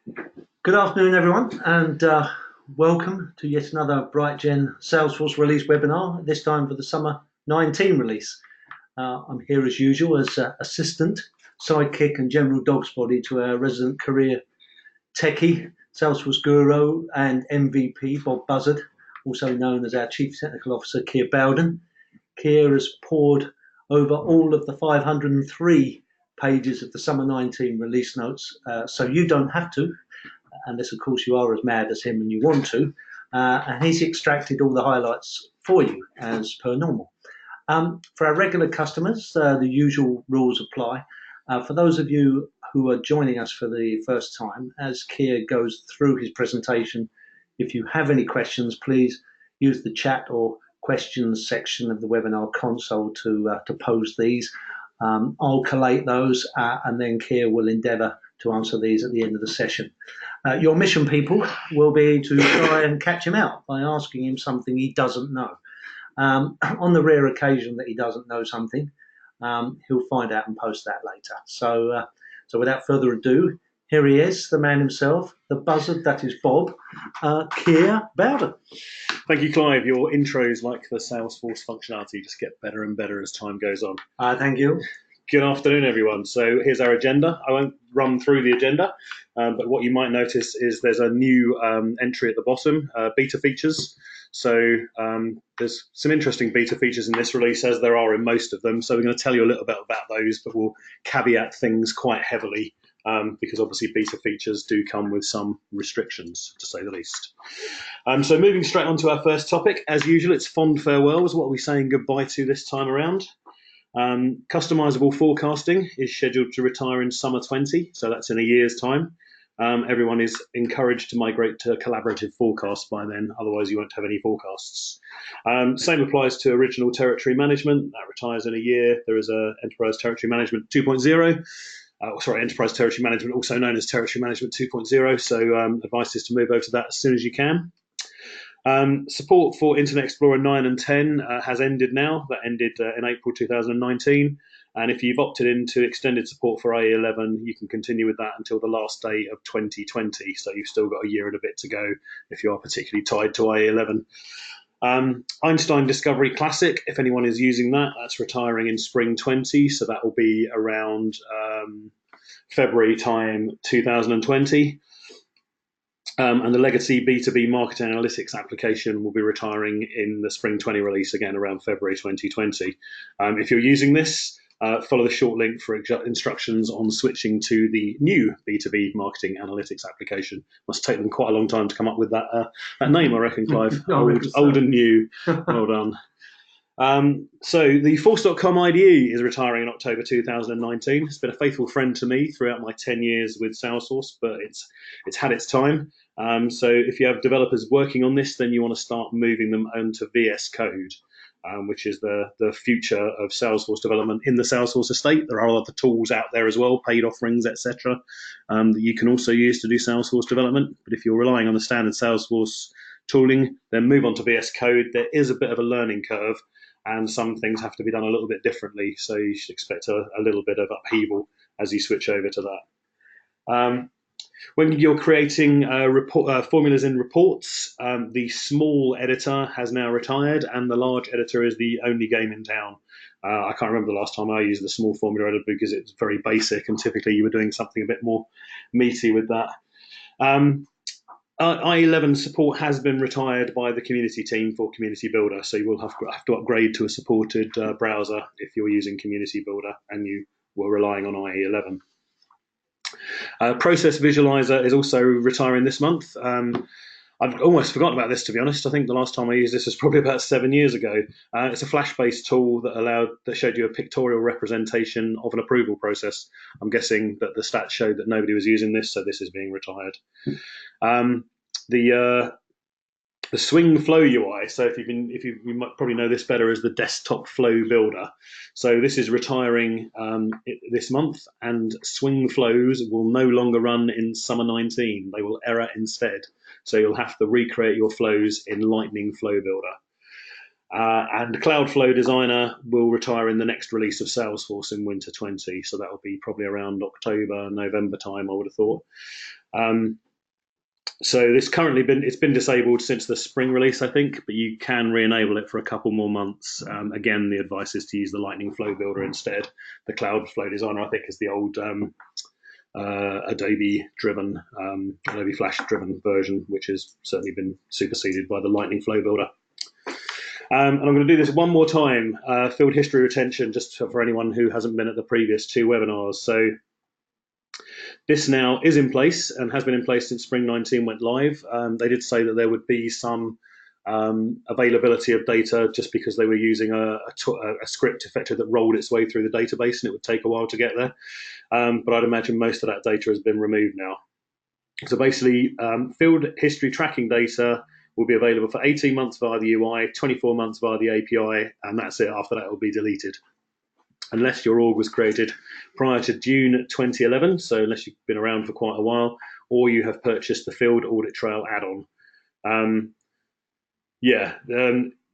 Good afternoon, everyone, and welcome to yet another BrightGen Salesforce release webinar, this time for the Summer 19 release. I'm here as usual as assistant, sidekick and general dog's body to our resident career techie, Salesforce guru and MVP, Bob Buzzard, also known as our Chief Technical Officer, Keir Bowden. Keir has poured over all of the 503 pages of the Summer 19 release notes, so you don't have to, unless of course you are as mad as him and you want to, and he's extracted all the highlights for you as per normal. For our regular customers, the usual rules apply. For those of you who are joining us for the first time, as Keir goes through his presentation, if you have any questions, please use the chat or questions section of the webinar console to pose these. I'll collate those and then Keir will endeavour to answer these at the end of the session. Your mission people will be to try and catch him out by asking him something he doesn't know. On the rare occasion that he doesn't know something, he'll find out and post that later. So without further ado, here he is, the man himself, the buzzard that is Bob, Keir Bowden. Thank you, Clive. Your intros, like the Salesforce functionality, just get better and better as time goes on. Thank you. Good afternoon, everyone. So here's our agenda. I won't run through the agenda, but what you might notice is there's a new entry at the bottom, beta features. So there's some interesting beta features in this release, as there are in most of them. So we're going to tell you a little bit about those, but we'll caveat things quite heavily because obviously beta features do come with some restrictions, to say the least. So moving straight on to our first topic, as usual, it's fond farewells. What are we saying goodbye to this time around? Customizable forecasting is scheduled to retire in summer 20, so that's in a year's time. Everyone is encouraged to migrate to collaborative forecasts by then, otherwise you won't have any forecasts. Same applies to original territory management, that retires in a year. There is a Enterprise Territory Management 2.0. Enterprise Territory Management, also known as Territory Management 2.0, so advice is to move over to that as soon as you can. Support for Internet Explorer 9 and 10 has ended now. That ended in April 2019. And if you've opted into extended support for IE11, you can continue with that until the last day of 2020. So you've still got a year and a bit to go if you are particularly tied to IE11. Einstein Discovery Classic, if anyone is using that, that's retiring in spring 20. So that will be around February time 2020. And the legacy B2B marketing analytics application will be retiring in the spring 20 release, again around February 2020. If you're using this, follow the short link for instructions on switching to the new B2B marketing analytics application. Must take them quite a long time to come up with that name, I reckon, Clive. Old and new. Well done. So the Force.com IDE is retiring in October 2019. It's been a faithful friend to me throughout my 10 years with Salesforce, but it's had its time. So if you have developers working on this, then you want to start moving them onto VS Code, which is the future of Salesforce development in the Salesforce estate. There are other tools out there as well, paid offerings, etc., that you can also use to do Salesforce development. But if you're relying on the standard Salesforce tooling, then move on to VS Code. There is a bit of a learning curve, and some things have to be done a little bit differently. So you should expect a little bit of upheaval as you switch over to that. When you're creating formulas in reports, the small editor has now retired, and the large editor is the only game in town. I can't remember the last time I used the small formula editor because it's very basic, and typically you were doing something a bit more meaty with that. IE11 support has been retired by the community team for Community Builder, so you will have to upgrade to a supported browser if you're using Community Builder and you were relying on IE11. Process Visualizer is also retiring this month. I've almost forgotten about this, to be honest. I think the last time I used this was probably about 7 years ago. It's a Flash-based tool that showed you a pictorial representation of an approval process. I'm guessing that the stats showed that nobody was using this, so this is being retired. The Swing Flow UI. So you might probably know this better as the desktop flow builder. So this is retiring this month, and Swing flows will no longer run in summer 19. They will error instead. So you'll have to recreate your flows in Lightning Flow Builder. And Cloudflow Designer will retire in the next release of Salesforce in winter 20. So that will be probably around October, November time, I would have thought. So it's been disabled since the spring release, I think, but you can re-enable it for a couple more months. Again, the advice is to use the Lightning Flow Builder instead. The Cloudflow Designer, I think, is the old Adobe Flash driven version, which has certainly been superseded by the Lightning Flow Builder. And I'm going to do this one more time, field history retention, just for anyone who hasn't been at the previous 2 webinars. So this now is in place and has been in place since Spring 19 went live. They did say that there would be some availability of data just because they were using a script effectively that rolled its way through the database, and it would take a while to get there. But I'd imagine most of that data has been removed now. So basically, field history tracking data will be available for 18 months via the UI, 24 months via the API, and that's it. After that, it will be deleted. Unless your org was created prior to June 2011, so unless you've been around for quite a while, or you have purchased the Field Audit Trail add-on.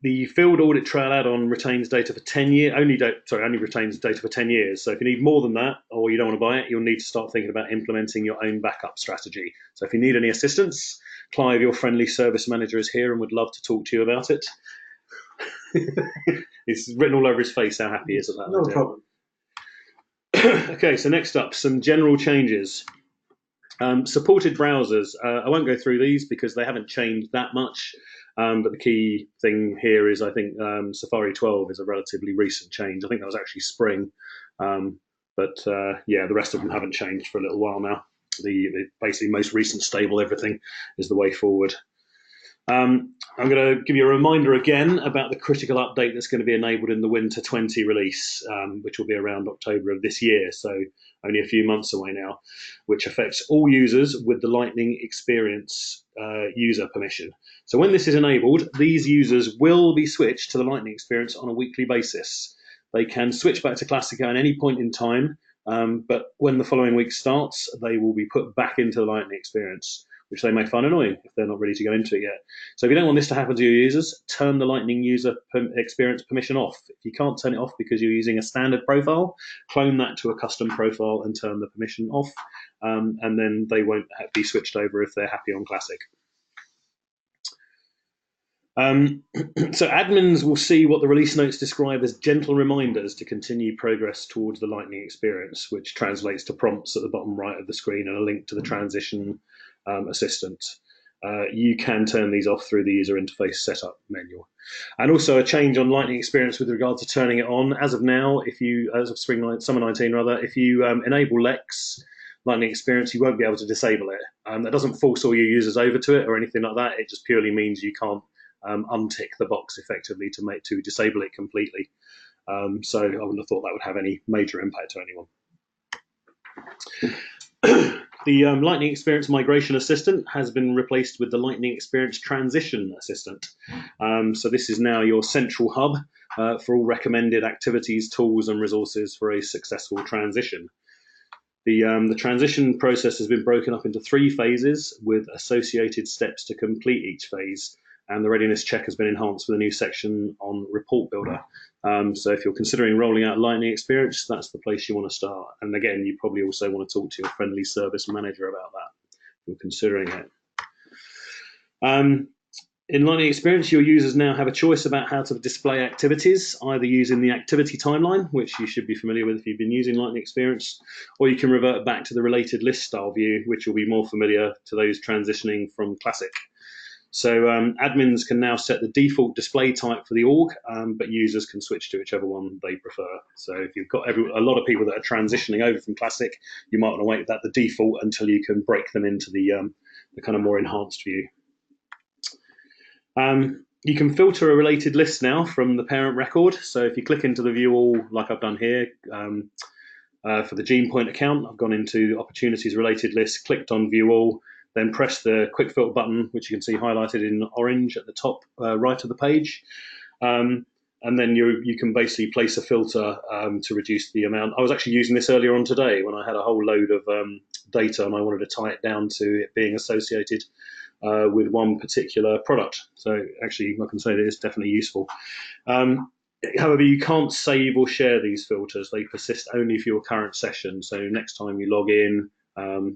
The Field Audit Trail add-on retains data for 10 years, only retains data for 10 years. So if you need more than that, or you don't want to buy it, you'll need to start thinking about implementing your own backup strategy. So if you need any assistance, Clive, your friendly service manager, is here and would love to talk to you about it. It's written all over his face how happy he is about that. No problem. Okay, so next up, some general changes. Supported browsers. I won't go through these because they haven't changed that much. But the key thing here is, I think, Safari 12 is a relatively recent change. I think that was actually spring. The rest of them haven't changed for a little while now. The basically most recent stable everything is the way forward. I'm going to give you a reminder again about the critical update that's going to be enabled in the Winter 20 release, which will be around October of this year, so only a few months away now, which affects all users with the Lightning Experience user permission. So when this is enabled, these users will be switched to the Lightning Experience on a weekly basis. They can switch back to Classic at any point in time, but when the following week starts, they will be put back into the Lightning Experience, which they may find annoying if they're not ready to go into it yet. So if you don't want this to happen to your users, turn the Lightning User Experience permission off. If you can't turn it off because you're using a standard profile, clone that to a custom profile and turn the permission off, and then they won't be switched over if they're happy on Classic. So admins will see what the release notes describe as gentle reminders to continue progress towards the Lightning Experience, which translates to prompts at the bottom right of the screen and a link to the transition assistant. You can turn these off through the user interface setup menu. And also a change on Lightning Experience with regard to turning it on. As of now, as of Summer 19 rather, if you enable Lex Lightning Experience, you won't be able to disable it. That doesn't force all your users over to it or anything like that. It just purely means you can't untick the box effectively to disable it completely. So I wouldn't have thought that would have any major impact to anyone. The Lightning Experience Migration Assistant has been replaced with the Lightning Experience Transition Assistant. So this is now your central hub for all recommended activities, tools, and resources for a successful transition. The transition process has been broken up into 3 phases with associated steps to complete each phase. And the readiness check has been enhanced with a new section on Report Builder. So if you're considering rolling out Lightning Experience, that's the place you want to start. And again, you probably also want to talk to your friendly service manager about that if you're considering it. In Lightning Experience, your users now have a choice about how to display activities, either using the activity timeline, which you should be familiar with if you've been using Lightning Experience, or you can revert back to the related list style view, which will be more familiar to those transitioning from Classic. So admins can now set the default display type for the org, but users can switch to whichever one they prefer. So if you've got a lot of people that are transitioning over from Classic, you might want to wait that the default until you can break them into the kind of more enhanced view. You can filter a related list now from the parent record. So if you click into the view all, like I've done here, for the Gene Point account, I've gone into opportunities related list, clicked on view all, then press the quick filter button, which you can see highlighted in orange at the top right of the page. And then you can basically place a filter to reduce the amount. I was actually using this earlier on today when I had a whole load of data, and I wanted to tie it down to it being associated with one particular product. So actually, I can say that it's definitely useful. However, you can't save or share these filters. They persist only for your current session. So next time you log in,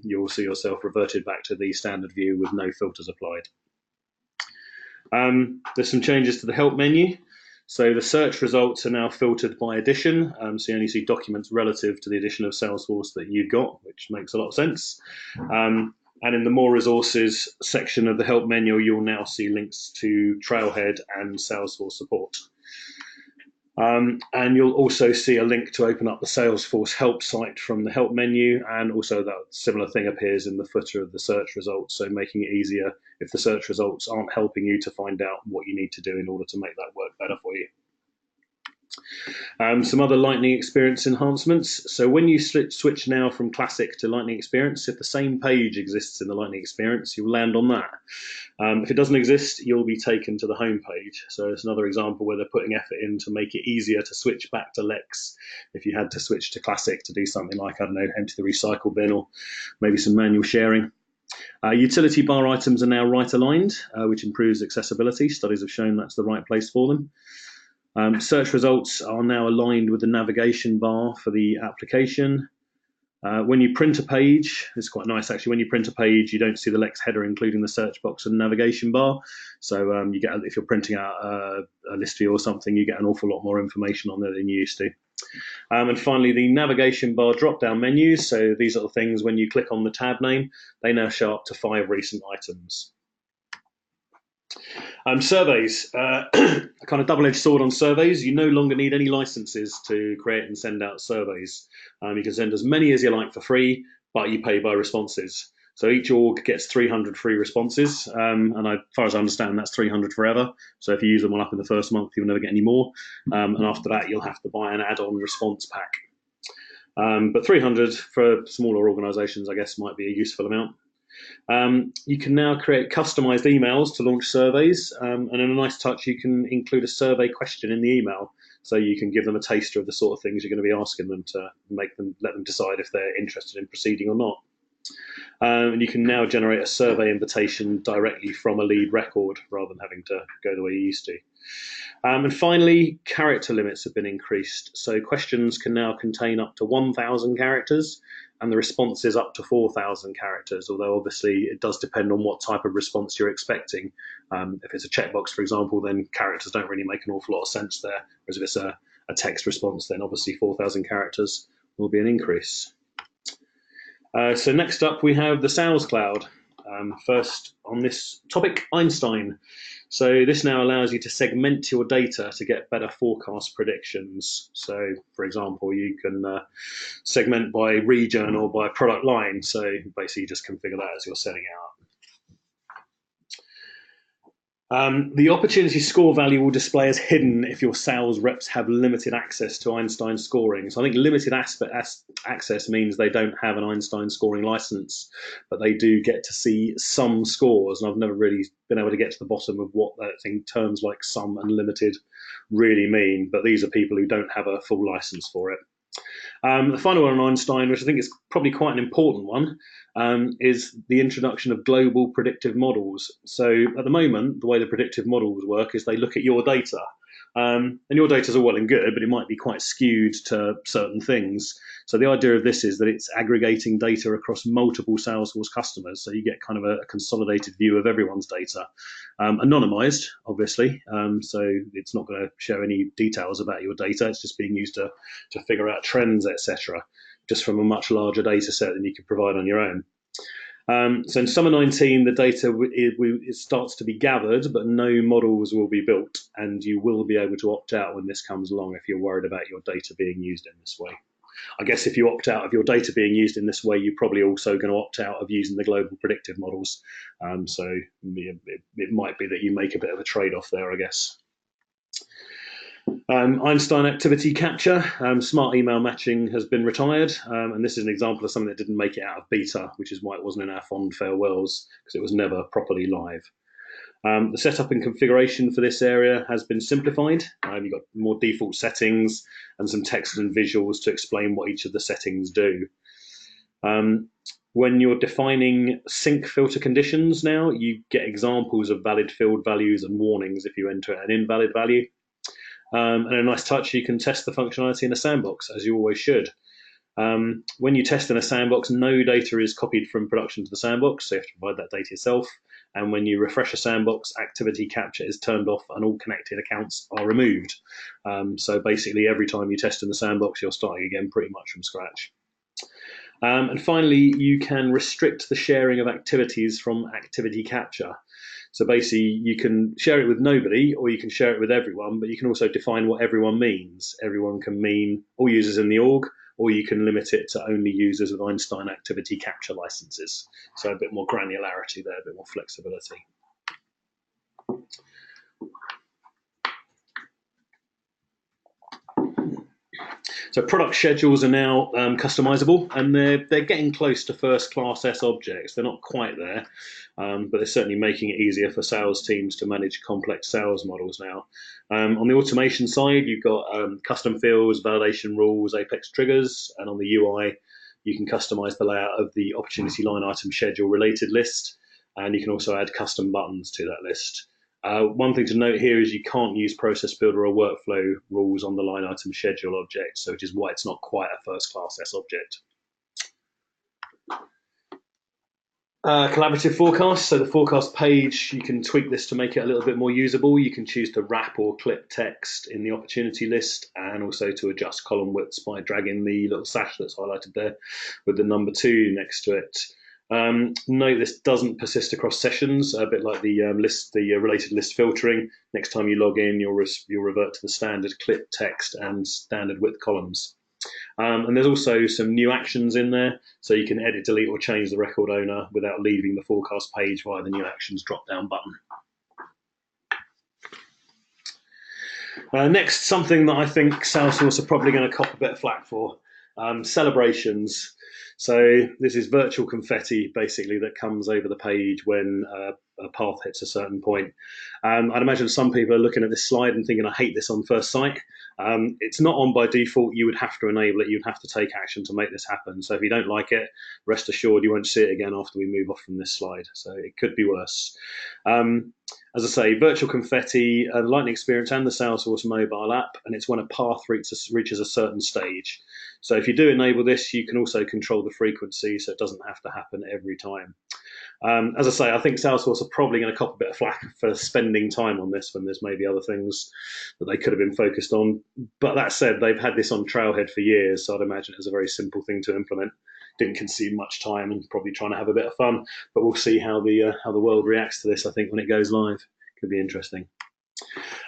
you'll see yourself reverted back to the standard view with no filters applied. There's some changes to the help menu. So the search results are now filtered by edition. So you only see documents relative to the edition of Salesforce that you've got, which makes a lot of sense. And in the More Resources section of the help menu, you'll now see links to Trailhead and Salesforce support. And you'll also see a link to open up the Salesforce help site from the help menu, and also that similar thing appears in the footer of the search results, so making it easier if the search results aren't helping you to find out what you need to do in order to make that work better for you. Some other Lightning Experience enhancements. So when you switch now from Classic to Lightning Experience, if the same page exists in the Lightning Experience, you'll land on that. If it doesn't exist, you'll be taken to the home page. So it's another example where they're putting effort in to make it easier to switch back to Lex if you had to switch to Classic to do something like, I don't know, empty the recycle bin or maybe some manual sharing. Utility bar items are now right aligned, which improves accessibility. Studies have shown that's the right place for them. Search results are now aligned with the navigation bar for the application. When you print a page, it's quite nice actually, when you print a page, you don't see the Lex header including the search box and navigation bar. So you get, if you're printing out a list view or something, you get an awful lot more information on there than you used to. And finally, the navigation bar drop-down menus. So these are the things when you click on the tab name, they now show up to 5 recent items. Surveys, a kind of double-edged sword on surveys. You no longer need any licenses to create and send out surveys. You can send as many as you like for free, but you pay by responses. So each org gets 300 free responses, and as far as I understand, that's 300 forever. So if you use them all up in the first month, you'll never get any more. And after that, you'll have to buy an add-on response pack. But 300 for smaller organizations, I guess, might be a useful amount. You can now create customized emails to launch surveys, and in a nice touch, you can include a survey question in the email, so you can give them a taster of the sort of things you're going to be asking them to let them decide if they're interested in proceeding or not. And you can now generate a survey invitation directly from a lead record rather than having to go the way you used to. And finally, character limits have been increased. So questions can now contain up to 1,000 characters, and the responses up to 4,000 characters, although obviously it does depend on what type of response you're expecting. If it's a checkbox, for example, then characters don't really make an awful lot of sense there, whereas if it's a text response, then obviously 4,000 characters will be an increase. So next up, we have the Sales Cloud. First on this topic, Einstein. So this now allows you to segment your data to get better forecast predictions. So, for example, you can segment by region or by product line. So basically, you just configure that as you're setting it up. The opportunity score value will display as hidden if your sales reps have limited access to Einstein scoring. So I think limited access means they don't have an Einstein scoring license, but they do get to see some scores. And I've never really been able to get to the bottom of what that thing terms like some and limited really mean. But these are people who don't have a full license for it. The final one on Einstein, which I think is probably quite an important one, is the introduction of global predictive models. So at the moment, the way the predictive models work is they look at your data. And your data is all well and good, but it might be quite skewed to certain things. So the idea of this is that it's aggregating data across multiple Salesforce customers. So you get kind of a consolidated view of everyone's data, anonymized, obviously. So it's not going to show any details about your data. It's just being used to figure out trends, etc., just from a much larger data set than you could provide on your own. So in summer 19, the data it starts to be gathered, but no models will be built, and you will be able to opt out when this comes along if you're worried about your data being used in this way. I guess if you opt out of your data being used in this way, you're probably also going to opt out of using the global predictive models. So it might be that you make a bit of a trade-off there, I guess. Einstein activity capture, smart email matching has been retired, and this is an example of something that didn't make it out of beta, which is why it wasn't in our fond farewells, because it was never properly live. The setup and configuration for this area has been simplified. You've got more default settings and some text and visuals to explain what each of the settings do. When you're defining sync filter conditions now, you get examples of valid field values and warnings if you enter an invalid value. And a nice touch, you can test the functionality in a sandbox, as you always should. When you test in a sandbox, no data is copied from production to the sandbox, so you have to provide that data yourself. And when you refresh a sandbox, activity capture is turned off and all connected accounts are removed. So basically, every time you test in the sandbox, you're starting again pretty much from scratch. And finally, you can restrict the sharing of activities from activity capture. So basically, you can share it with nobody, or you can share it with everyone, but you can also define what everyone means. Everyone can mean all users in the org, or you can limit it to only users with Einstein activity capture licenses. So a bit more granularity there, a bit more flexibility. So product schedules are now customizable, and they're getting close to first class S objects. They're not quite there, but they're certainly making it easier for sales teams to manage complex sales models now. On the automation side, you've got custom fields, validation rules, Apex triggers, and on the UI, you can customize the layout of the opportunity line item schedule related list, and you can also add custom buttons to that list. One thing to note here is you can't use process builder or workflow rules on the line item schedule object, so which is why it's not quite a first class S object. Collaborative forecast. So the forecast page, you can tweak this to make it a little bit more usable. You can choose to wrap or clip text in the opportunity list, and also to adjust column widths by dragging the little sash that's highlighted there with the number 2 next to it. Note this doesn't persist across sessions, a bit like the related list filtering. Next time you log in, you'll revert to the standard clip text and standard width columns. And there's also some new actions in there, so you can edit, delete, or change the record owner without leaving the forecast page via the new actions drop-down button. Next, something that I think Salesforce are probably going to cop a bit of flack for, celebrations. So this is virtual confetti, basically, that comes over the page when a path hits a certain point. I'd imagine some people are looking at this slide and thinking, I hate this on first sight. It's not on by default. You would have to enable it. You'd have to take action to make this happen. So if you don't like it, rest assured you won't see it again after we move off from this slide. So it could be worse. As I say, virtual confetti, Lightning Experience and the Salesforce mobile app, and it's when a path reaches a certain stage. So if you do enable this, you can also control the frequency, so it doesn't have to happen every time. As I say, I think Salesforce are probably going to cop a bit of flack for spending time on this when there's maybe other things that they could have been focused on. But that said, they've had this on Trailhead for years, so I'd imagine it's a very simple thing to implement. Didn't consume much time and probably trying to have a bit of fun, but we'll see how the world reacts to this, I think, when it goes live. Could be interesting.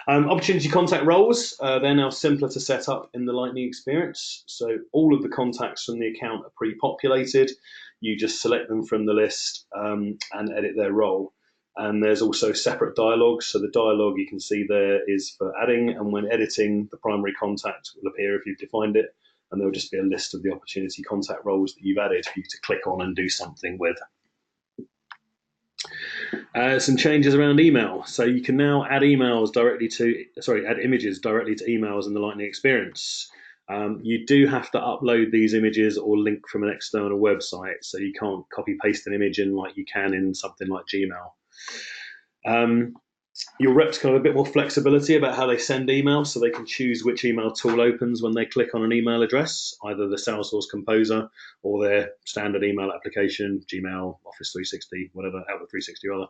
Opportunity contact roles, they're now simpler to set up in the Lightning Experience. So all of the contacts from the account are pre-populated. You just select them from the list and edit their role. And there's also separate dialogues. So the dialogue you can see there is for adding, and when editing, the primary contact will appear if you've defined it, and there'll just be a list of the opportunity contact roles that you've added for you to click on and do something with. Some changes around email. So you can now add images directly to emails in the Lightning Experience. You do have to upload these images or link from an external website, so you can't copy paste an image in like you can in something like Gmail. Your reps can have a bit more flexibility about how they send emails, so they can choose which email tool opens when they click on an email address, either the Salesforce Composer or their standard email application, Gmail, Office 360, whatever, Outlook 360 rather.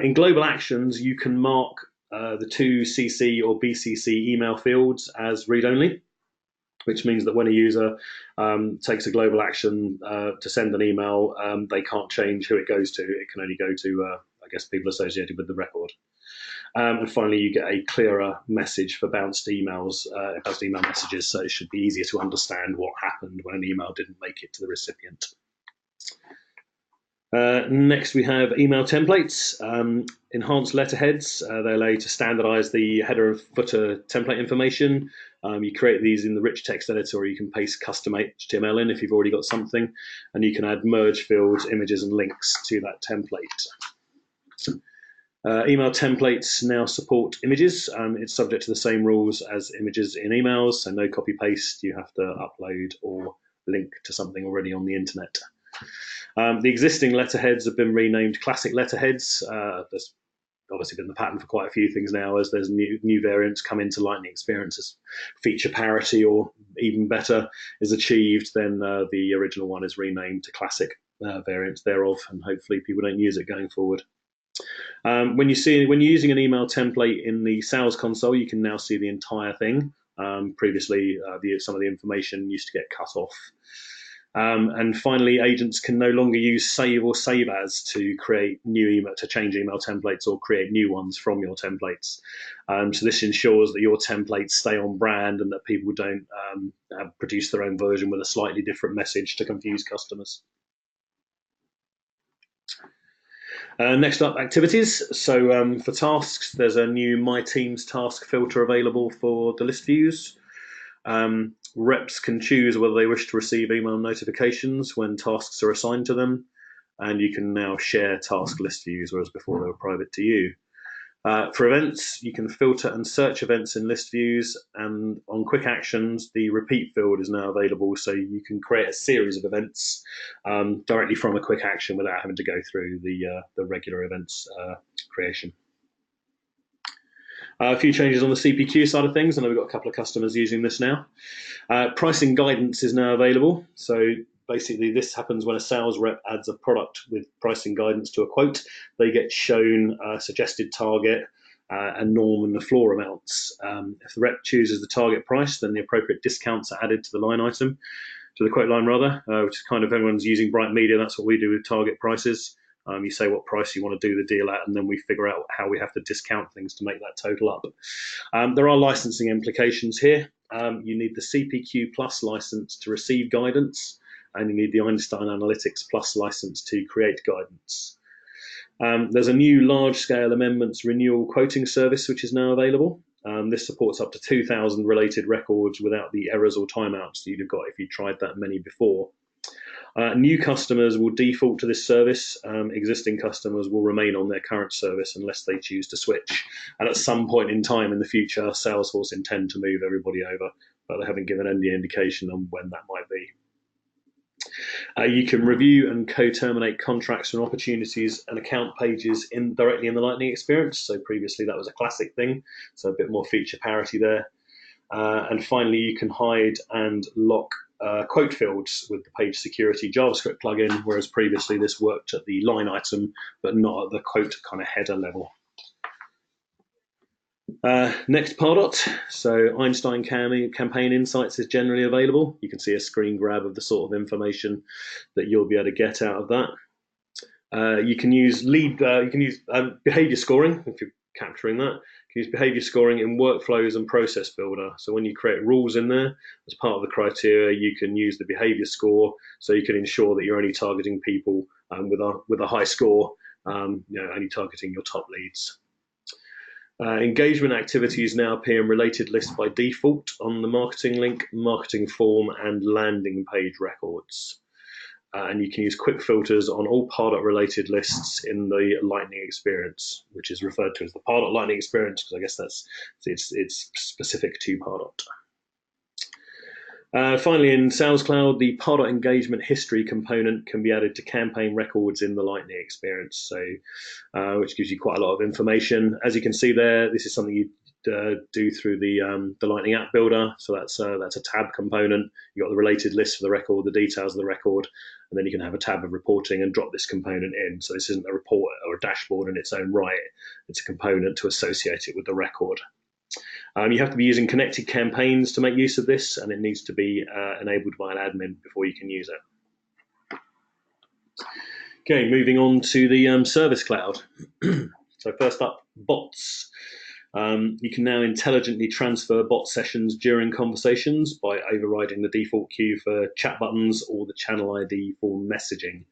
In global actions, you can mark the two CC or BCC email fields as read-only, which means that when a user takes a global action to send an email, they can't change who it goes to. It can only go to, I guess, people associated with the record. And finally, you get a clearer message for bounced emails, bounced email messages, so it should be easier to understand what happened when an email didn't make it to the recipient. Next, we have email templates. Enhanced letterheads. They allow you to standardize the header and footer template information. You create these in the rich text editor, or you can paste custom HTML in if you've already got something, and you can add merge fields, images, and links to that template. Email templates now support images. It's subject to the same rules as images in emails, so no copy paste. You have to upload or link to something already on the internet. The existing letterheads have been renamed classic letterheads. There's obviously been the pattern for quite a few things now as there's new variants come into Lightning experiences. Feature parity, or even better, is achieved, then the original one is renamed to classic variants thereof, and hopefully people don't use it going forward. When you're using an email template in the Sales Console, you can now see the entire thing. Previously, some of the information used to get cut off. And finally, agents can no longer use save or save as to create new email, to change email templates or create new ones from your templates. So this ensures that your templates stay on brand and that people don't produce their own version with a slightly different message to confuse customers. Next up, activities. So for tasks, there's a new My Teams task filter available for the list views. Reps can choose whether they wish to receive email notifications when tasks are assigned to them, and you can now share task list views, whereas before they were private to you. For events, you can filter and search events in list views, and on quick actions, the repeat field is now available, so you can create a series of events directly from a quick action without having to go through the regular events creation. A few changes on the CPQ side of things. I know we've got a couple of customers using this now. Pricing guidance is now available. So basically this happens when a sales rep adds a product with pricing guidance to a quote. They get shown a suggested target, a norm and the floor amounts. If the rep chooses the target price, then the appropriate discounts are added to the line item, to the quote line rather, which is kind of, everyone's using Bright Media. That's what we do with target prices. You say what price you want to do the deal at, and then we figure out how we have to discount things to make that total up. There are licensing implications here. You need the CPQ Plus license to receive guidance, and you need the Einstein Analytics Plus license to create guidance. There's a new large-scale amendments renewal quoting service which is now available. This supports up to 2,000 related records without the errors or timeouts that you'd have got if you tried that many before. New customers will default to this service. Existing customers will remain on their current service unless they choose to switch. And at some point in time in the future, Salesforce intend to move everybody over, but they haven't given any indication on when that might be. You can review and co-terminate contracts and opportunities and account pages directly in the Lightning experience. So previously that was a classic thing, so a bit more feature parity there. And finally, you can hide and lock quote fields with the page security JavaScript plugin, whereas previously this worked at the line item, but not at the quote kind of header level. Next, Pardot. So Einstein Campaign Insights is generally available. You can see a screen grab of the sort of information that you'll be able to get out of that. You can use behavior scoring if you're capturing that. You can use behavior scoring in workflows and process builder. So when you create rules in there, as part of the criteria, you can use the behavior score, so you can ensure that you're only targeting people with a high score, only targeting your top leads. Engagement activities now appear in related lists by default on the marketing link, marketing form, and landing page records. And you can use quick filters on all Pardot related lists in the Lightning experience, which is referred to as the Pardot Lightning experience, because I guess it's specific to Pardot. Finally, in Sales Cloud, the Pardot engagement history component can be added to campaign records in the Lightning experience, so which gives you quite a lot of information. As you can see there, this is something you do through the Lightning App Builder. So that's a tab component. You've got the related list for the record, the details of the record, and then you can have a tab of reporting and drop this component in. So this isn't a report or a dashboard in its own right. It's a component to associate it with the record. You have to be using connected campaigns to make use of this, and it needs to be enabled by an admin before you can use it. Okay, moving on to the Service Cloud. So first up, bots. You can now intelligently transfer bot sessions during conversations by overriding the default queue for chat buttons or the channel ID for messaging.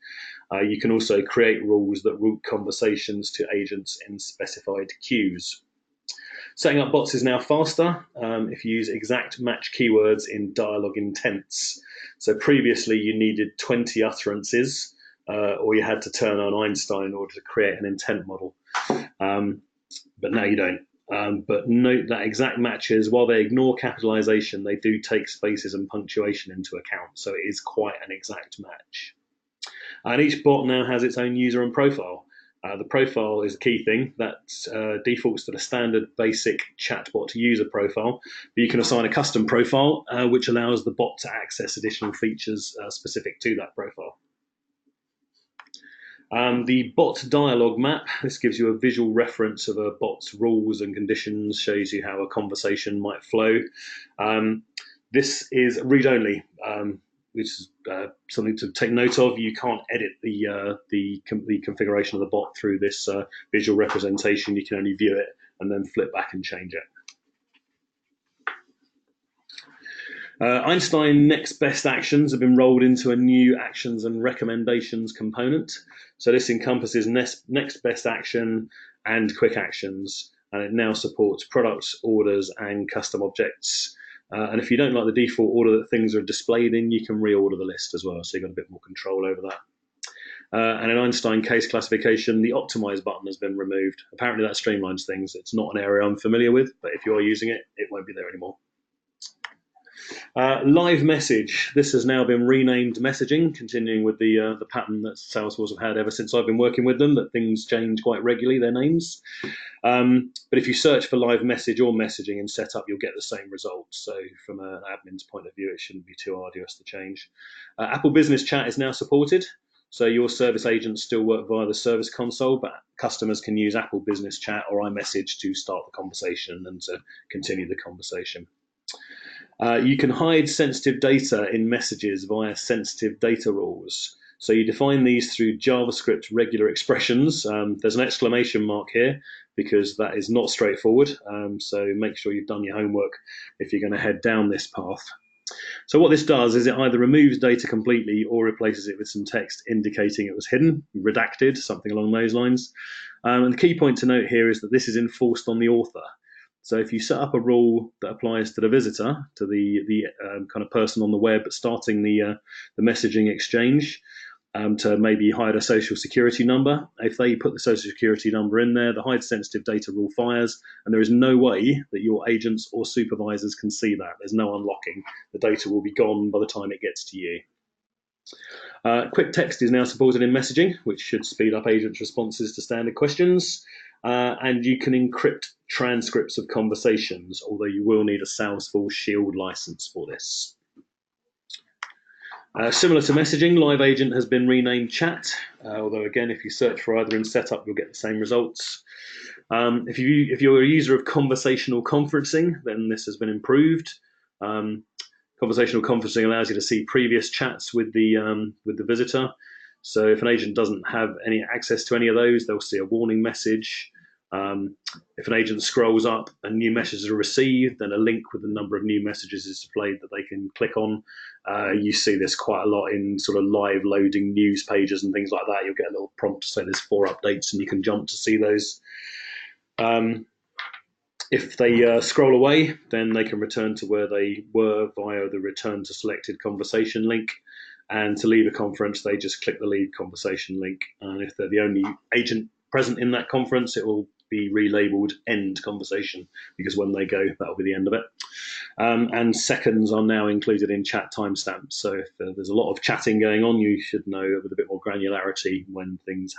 You can also create rules that route conversations to agents in specified queues. Setting up bots is now faster if you use exact match keywords in dialogue intents. So previously you needed 20 utterances, or you had to turn on Einstein in order to create an intent model. But now you don't. But note that exact matches, while they ignore capitalization, they do take spaces and punctuation into account. So it is quite an exact match. And each bot now has its own user and profile. The profile is a key thing that defaults to the standard basic chatbot user profile, but you can assign a custom profile, which allows the bot to access additional features specific to that profile. The bot dialog map, this gives you a visual reference of a bot's rules and conditions, shows you how a conversation might flow. This is read-only, which is something to take note of. You can't edit the configuration of the bot through this visual representation. You can only view it and then flip back and change it. Einstein Next Best Actions have been rolled into a new actions and recommendations component. So this encompasses next best action and quick actions, and it now supports products, orders, and custom objects. And if you don't like the default order that things are displayed in, you can reorder the list as well, so you've got a bit more control over that. And in Einstein case classification, the optimize button has been removed. Apparently that streamlines things. It's not an area I'm familiar with, but if you are using it, it won't be there anymore. Live message. This has now been renamed messaging, continuing with the pattern that Salesforce have had ever since I've been working with them, that things change quite regularly, their names. But if you search for live message or messaging in setup, you'll get the same results. So from an admin's point of view, it shouldn't be too arduous to change. Apple Business Chat is now supported. So your service agents still work via the service console, but customers can use Apple Business Chat or iMessage to start the conversation and to continue the conversation. You can hide sensitive data in messages via sensitive data rules. So you define these through JavaScript regular expressions. There's an exclamation mark here because that is not straightforward. So make sure you've done your homework if you're going to head down this path. So what this does is it either removes data completely or replaces it with some text indicating it was hidden, redacted, something along those lines. And the key point to note here is that this is enforced on the author. So if you set up a rule that applies to the visitor, to the kind of person on the web starting the messaging exchange, to maybe hide a social security number, if they put the social security number in there, the hide sensitive data rule fires, and there is no way that your agents or supervisors can see that. There's no unlocking. The data will be gone by the time it gets to you. Quick text is now supported in messaging, which should speed up agents' responses to standard questions. And you can encrypt transcripts of conversations, although you will need a Salesforce Shield license for this. Similar to messaging, Live Agent has been renamed Chat, although again, if you search for either in setup, you'll get the same results. If you're a user of conversational conferencing, then this has been improved. Conversational conferencing allows you to see previous chats with the visitor. So if an agent doesn't have any access to any of those, they'll see a warning message. If an agent scrolls up and new messages are received, then a link with the number of new messages is displayed that they can click on. You see this quite a lot in sort of live loading news pages and things like that. You'll get a little prompt to say there's 4 updates and you can jump to see those. If they scroll away, then they can return to where they were via the return to selected conversation link. And to leave a conference, they just click the leave conversation link. And if they're the only agent present in that conference, it will be relabeled end conversation, because when they go, that'll be the end of it. And seconds are now included in chat timestamps. So if there's a lot of chatting going on, you should know with a bit more granularity when things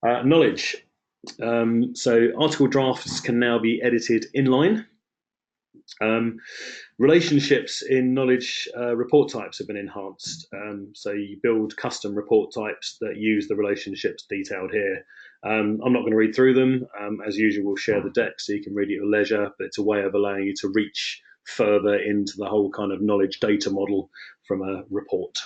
happened. Knowledge. So article drafts can now be edited inline. Relationships in knowledge report types have been enhanced. So you build custom report types that use the relationships detailed here. I'm not going to read through them. As usual, we'll share the deck so you can read it at your leisure, but it's a way of allowing you to reach further into the whole kind of knowledge data model from a report.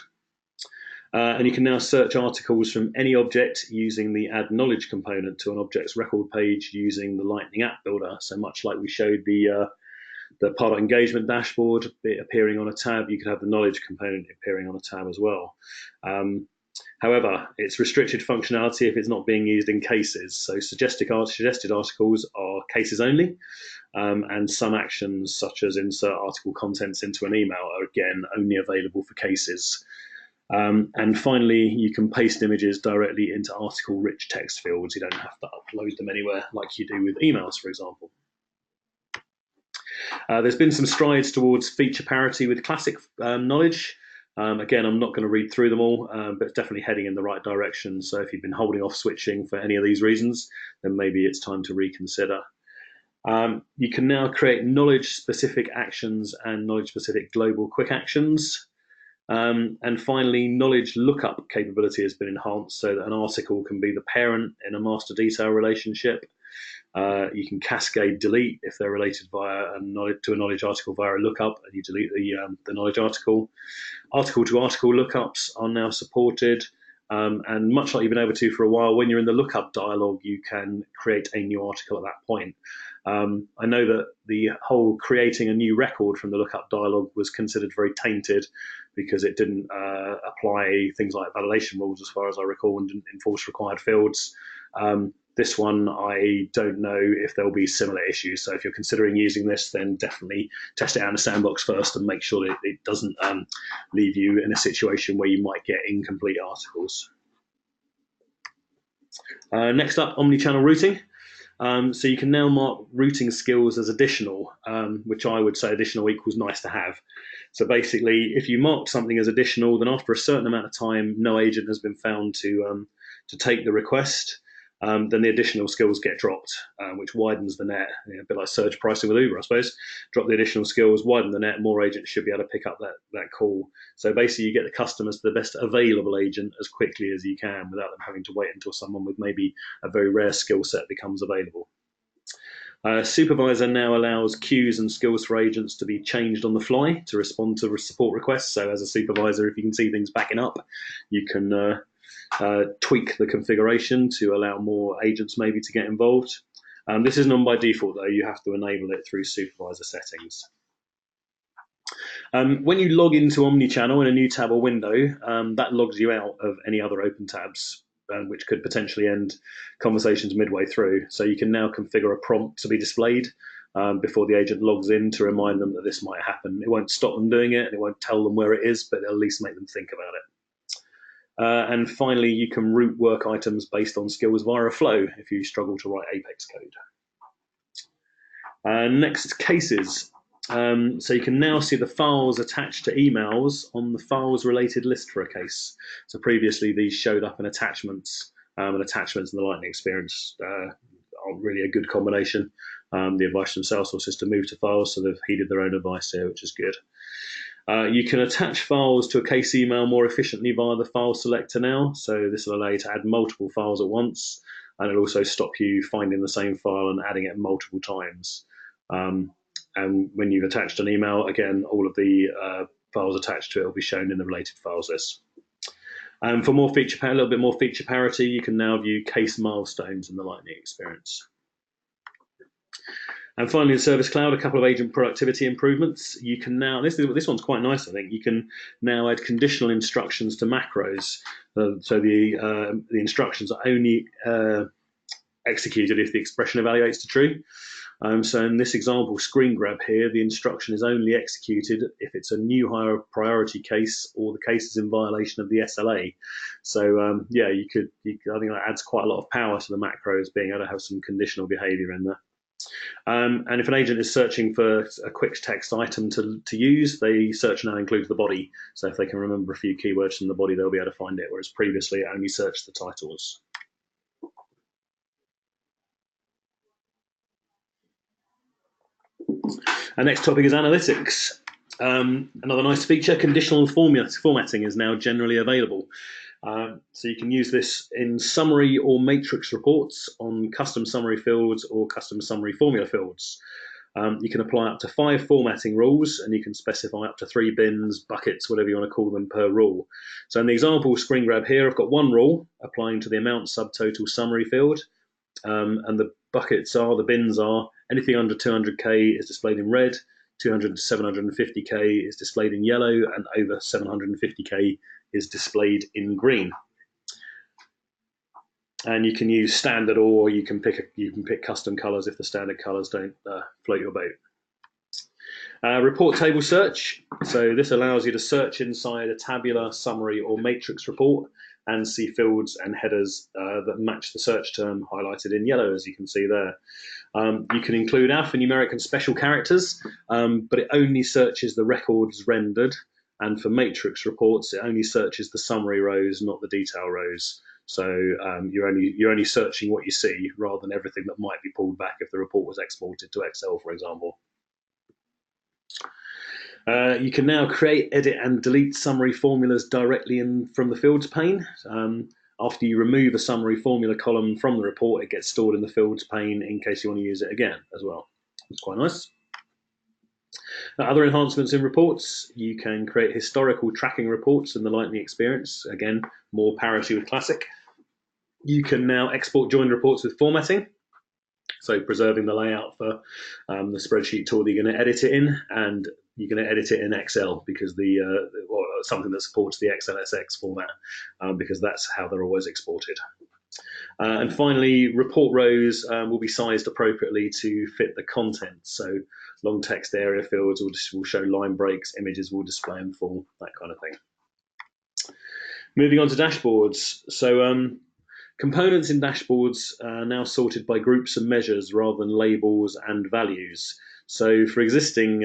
And you can now search articles from any object using the add knowledge component to an object's record page using the Lightning App Builder. So much like we showed the Pardot engagement dashboard appearing on a tab, you could have the knowledge component appearing on a tab as well. However, it's restricted functionality if it's not being used in cases. So suggested articles are cases only, and some actions such as insert article contents into an email are again only available for cases. And finally, you can paste images directly into article-rich text fields. You don't have to upload them anywhere like you do with emails, for example. There's been some strides towards feature parity with classic knowledge. Again, I'm not going to read through them all, but it's definitely heading in the right direction. So if you've been holding off switching for any of these reasons, then maybe it's time to reconsider. You can now create knowledge-specific actions and knowledge-specific global quick actions. And finally, knowledge lookup capability has been enhanced so that an article can be the parent in a master detail relationship. You can cascade delete if they're related via a knowledge article via a lookup, and you delete the knowledge article. Article-to-article lookups are now supported, and much like you've been able to for a while, when you're in the lookup dialog, you can create a new article at that point. I know that the whole creating a new record from the lookup dialog was considered very tainted because it didn't apply things like validation rules, as far as I recall, and didn't enforce required fields. This one, I don't know if there'll be similar issues. So if you're considering using this, then definitely test it out in a sandbox first and make sure that it doesn't leave you in a situation where you might get incomplete articles. Next up, omnichannel routing. So you can now mark routing skills as additional, which I would say additional equals nice to have. So basically, if you mark something as additional, then after a certain amount of time, no agent has been found to take the request, then the additional skills get dropped, which widens the net. A bit like surge pricing with Uber, I suppose. Drop the additional skills, widen the net, more agents should be able to pick up that call. So basically, you get the customers to the best available agent as quickly as you can without them having to wait until someone with maybe a very rare skill set becomes available. Supervisor now allows queues and skills for agents to be changed on the fly to respond to support requests. So as a supervisor, if you can see things backing up, you can tweak the configuration to allow more agents maybe to get involved. This isn't on by default, though. You have to enable it through supervisor settings. When you log into Omnichannel in a new tab or window, that logs you out of any other open tabs, which could potentially end conversations midway through. So you can now configure a prompt to be displayed before the agent logs in to remind them that this might happen. It won't stop them doing it, and it won't tell them where it is, but it'll at least make them think about it. And finally, you can route work items based on skills via a flow if you struggle to write Apex code. Next, cases. So you can now see the files attached to emails on the files related list for a case. So previously these showed up in attachments, and attachments in the Lightning experience aren't really a good combination. The advice from Salesforce is to move to files, so they've heeded their own advice here, which is good. You can attach files to a case email more efficiently via the file selector now. So this will allow you to add multiple files at once, and it'll also stop you finding the same file and adding it multiple times. And when you've attached an email, again, all of the files attached to it will be shown in the related files list. For more feature, a little bit more feature parity, you can now view case milestones in the Lightning experience. And finally, in Service Cloud, a couple of agent productivity improvements. You can now, this one's quite nice, I think. You can now add conditional instructions to macros. So the instructions are only executed if the expression evaluates to true. So in this example, screen grab here, the instruction is only executed if it's a new higher priority case or the case is in violation of the SLA. So yeah, I think that adds quite a lot of power to the macros, being able to have some conditional behavior in there. And if an agent is searching for a quick text item to use, the search now includes the body. So if they can remember a few keywords from the body, they'll be able to find it, whereas previously it only searched the titles. Our next topic is analytics. Another nice feature, conditional formatting is now generally available. So you can use this in summary or matrix reports on custom summary fields or custom summary formula fields. You can apply up to 5 formatting rules, and you can specify up to 3 bins, buckets, whatever you want to call them, per rule. So in the example screen grab here, I've got 1 rule applying to the amount subtotal summary field, and the buckets are, the bins are, anything under 200k is displayed in red, 200 to 750k is displayed in yellow, and over 750k is displayed in green. And you can use standard, or you can pick custom colors if the standard colors don't float your boat. Report table search. So this allows you to search inside a tabular, summary, or matrix report and see fields and headers that match the search term highlighted in yellow, as you can see there. You can include alphanumeric and special characters, but it only searches the records rendered. And for matrix reports, it only searches the summary rows, not the detail rows. So you're only searching what you see rather than everything that might be pulled back if the report was exported to Excel, for example. You can now create, edit, and delete summary formulas directly from the fields pane. After you remove a summary formula column from the report, it gets stored in the fields pane in case you want to use it again as well. It's quite nice. Other enhancements in reports, you can create historical tracking reports in the Lightning experience. Again, more parity with Classic. You can now export joined reports with formatting, so preserving the layout for the spreadsheet tool that you're going to edit it in, and you're going to edit it in Excel because or something that supports the XLSX format, because that's how they're always exported. And finally, report rows will be sized appropriately to fit the content. So long text area fields will show line breaks, images will display in full, that kind of thing. Moving on to dashboards. So components in dashboards are now sorted by groups and measures rather than labels and values. So for existing